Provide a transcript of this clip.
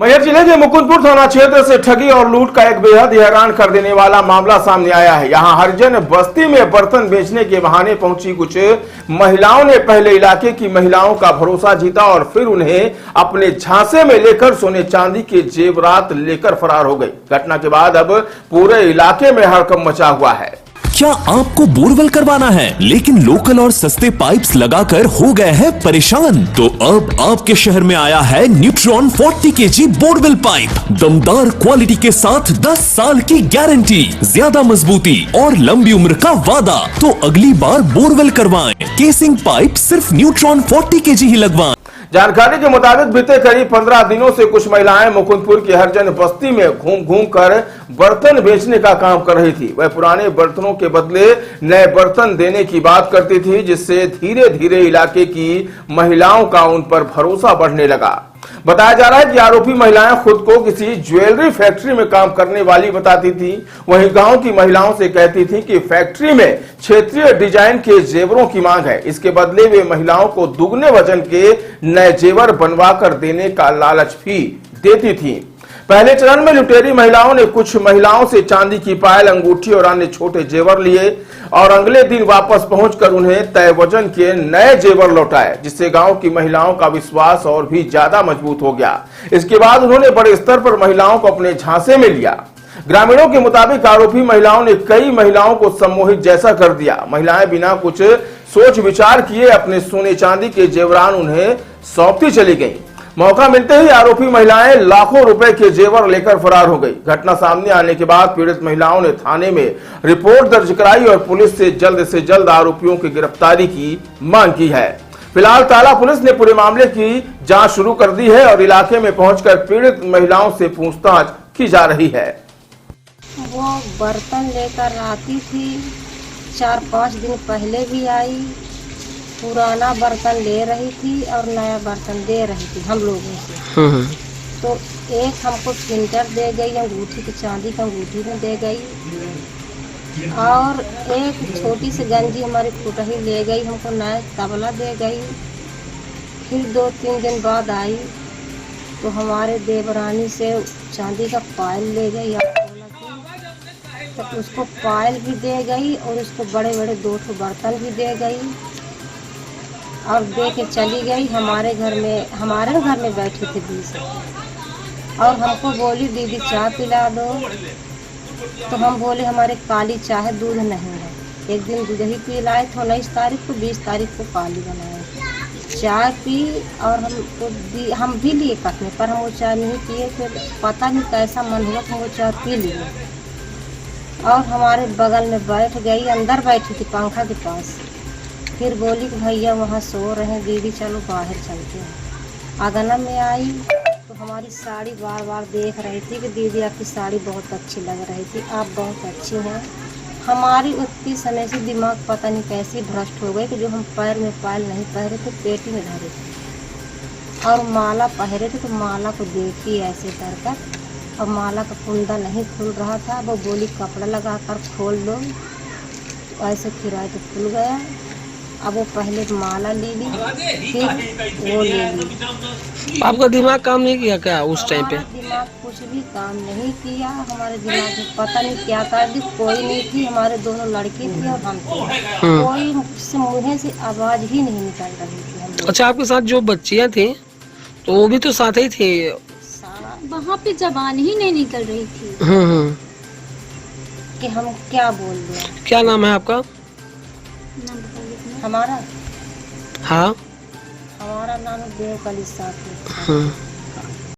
मैहर जिले के मुकुंदपुर थाना क्षेत्र से ठगी और लूट का एक बेहद हैरान कर देने वाला मामला सामने आया है। यहां हरिजन बस्ती में बर्तन बेचने के बहाने पहुंची कुछ महिलाओं ने पहले इलाके की महिलाओं का भरोसा जीता और फिर उन्हें अपने झांसे में लेकर सोने चांदी के जेवरात लेकर फरार हो गई। घटना के बाद अब पूरे इलाके में हड़कंप मचा हुआ है। क्या आपको बोरवेल करवाना है लेकिन लोकल और सस्ते पाइप्स लगाकर हो गए हैं परेशान? तो अब आपके शहर में आया है न्यूट्रॉन 40 kg बोरवेल पाइप। दमदार क्वालिटी के साथ 10 साल की गारंटी, ज्यादा मजबूती और लंबी उम्र का वादा। तो अगली बार बोरवेल करवाएं, केसिंग पाइप सिर्फ न्यूट्रॉन 40 kg ही लगवाएं। जानकारी के मुताबिक बीते करीब 15 दिनों से कुछ महिलाएं मुकुंदपुर की हरिजन बस्ती में घूम कर बर्तन बेचने का काम कर रही थी। वह पुराने बर्तनों के बदले नए बर्तन देने की बात करती थी, जिससे धीरे धीरे इलाके की महिलाओं का उन पर भरोसा बढ़ने लगा। बताया जा रहा है कि आरोपी महिलाएं खुद को किसी ज्वेलरी फैक्ट्री में काम करने वाली बताती थी। वहीं गांव की महिलाओं से कहती थी कि फैक्ट्री में क्षेत्रीय डिजाइन के जेवरों की मांग है। इसके बदले वे महिलाओं को दुगने वजन के नए जेवर बनवाकर देने का लालच भी देती थी। पहले चरण में लुटेरी महिलाओं ने कुछ महिलाओं से चांदी की पायल, अंगूठी और अन्य छोटे जेवर लिए और अगले दिन वापस पहुंचकर उन्हें तय वजन के नए जेवर लौटाए, जिससे गांव की महिलाओं का विश्वास और भी ज्यादा मजबूत हो गया। इसके बाद उन्होंने बड़े स्तर पर महिलाओं को अपने झांसे में लिया। ग्रामीणों के मुताबिक आरोपी महिलाओं ने कई महिलाओं को सम्मोहित जैसा कर दिया। महिलाएं बिना कुछ सोच विचार किए अपने सोने चांदी के जेवरान उन्हें सौंपती चली गईं। मौका मिलते ही आरोपी महिलाएं लाखों रुपए के जेवर लेकर फरार हो गई। घटना सामने आने के बाद पीड़ित महिलाओं ने थाने में रिपोर्ट दर्ज कराई और पुलिस से जल्द आरोपियों की गिरफ्तारी की मांग की है। फिलहाल ताला पुलिस ने पूरे मामले की जांच शुरू कर दी है और इलाके में पहुंचकर पीड़ित महिलाओं से पूछताछ की जा रही है। वो बर्तन लेकर आती थी, 4-5 दिन पहले भी आई, पुराना बर्तन ले रही थी और नया बर्तन दे रही थी हम लोगों से। तो एक हमको प्रिंटर दे गई, अंगूठी की चांदी की अंगूठी में दे गई और एक छोटी सी गंजी हमारी फुटही ले गई, हमको नया तबला दे गई। फिर 2-3 दिन बाद आई तो हमारे देवरानी से चांदी का पायल ले गई, तो उसको पायल भी दे गई और उसको बड़े बड़े 2 बर्तन भी दे गई और दे के चली गई। हमारे घर में बैठी थी दीदी और हमको बोली दीदी चाय पिला दो। तो हम बोले हमारे काली चाय दूध नहीं है। एक दिन दूध ही पिलाए थे, 19 तारीख को, 20 तारीख को काली बनाए। चाय पी और हम भी लिए कटने पर हम वो चाय नहीं पिए। फिर पता नहीं कैसा मन हुआ तो वो चाय पी लिए और हमारे बगल में बैठ गई, अंदर बैठी थी पंखा के पास। फिर बोली कि भैया वहाँ सो रहे हैं, दीदी चलो बाहर चलते हैं। आंगन में आई तो हमारी साड़ी बार देख रही थी कि दीदी आपकी साड़ी बहुत अच्छी लग रही थी, आप बहुत अच्छी हैं। हमारी उतनी समय से दिमाग पता नहीं कैसी भ्रष्ट हो गई कि जो हम पैर में पायल नहीं पहरे थे, पेटी में धरे थे और माला पहरे थे। तो माला को देखी ऐसे कर और माला का कुंडा नहीं खुल रहा था। वो बोली कपड़ा लगा कर खोल लो, तो ऐसे फिराए तो खुल गया। अब वो पहले माला ले ली, फिर वो ले ली। आपका दिमाग काम नहीं किया क्या उस टाइम पे? दिमाग कुछ भी काम नहीं किया। हमारे दिमाग में पता नहीं क्या कर दी। कोई नहीं थी, हमारे दोनों लड़की थी और हम थे। कोई मुँह से आवाज ही नहीं निकल रही थी। अच्छा, आपके साथ जो बच्चियाँ थी तो वो भी तो साथ ही थे? वहाँ पे जबान ही नहीं निकल रही थी कि हम क्या बोल दें। क्या नाम है आपका? हमारा हाँ, हमारा नाम देवकली साहब है।